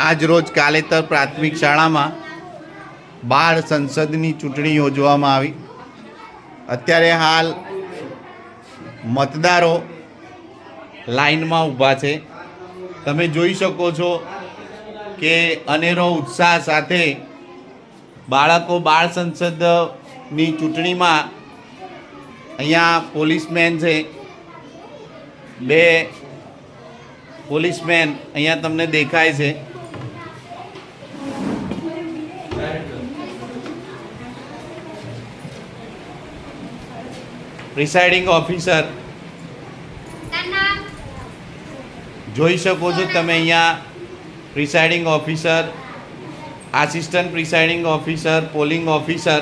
આજ રોજ કાલેતર પ્રાથમિક શાળામાં બાળ સંસદની ચૂંટણી યોજવામાં આવી। અત્યારે હાલ મતદારો લાઈનમાં ઊભા છે। તમે જોઈ શકો છો કે અનેરો ઉત્સાહ સાથે બાળકો બાળ સંસદની ચૂંટણીમાં અહીંયા પોલીસમેન છે, બે પોલીસમેન અહીંયા તમને દેખાય છે। પ્રિસાઇડિંગ ઓફિસર જોઈ શકો છો તમે અહીંયા presiding officer, assistant presiding officer, polling officer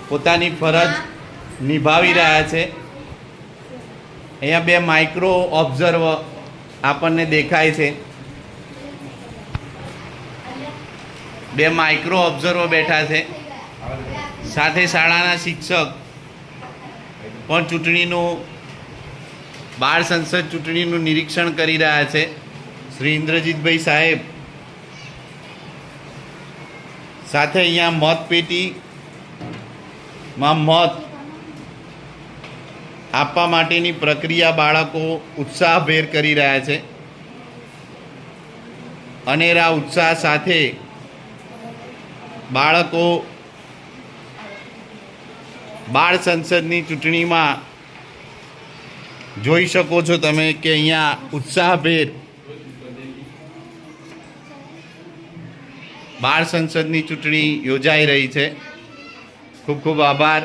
પોતાની ફરજ નિભાવી રહ્યા છે। અહીંયા બે માઇક્રો ઓબ્ઝર્વર આપણને દેખાય છે, બે માઇક્રો ઓબ્ઝર્વર બેઠા છે। સાથે શાળાના શિક્ષક પણ ચૂંટણીનું બાળ સંસદ ચૂંટણીનું નિરીક્ષણ કરી રહ્યા છે। શ્રી ઇન્દ્રજીતભાઈ સાહેબ સાથે અહીંયા મતપેટીમાં મત આપવા માટેની પ્રક્રિયા બાળકો ઉત્સાહભેર કરી રહ્યા છે। અનેરા ઉત્સાહ સાથે બાળકો બાળ સંસદની ચૂંટણીમાં જોઈ શકો છો તમે કે અહીંયા ઉત્સાહભેર બાળ સંસદની ચૂંટણી યોજાઈ રહી છે। ખૂબ ખૂબ આભાર।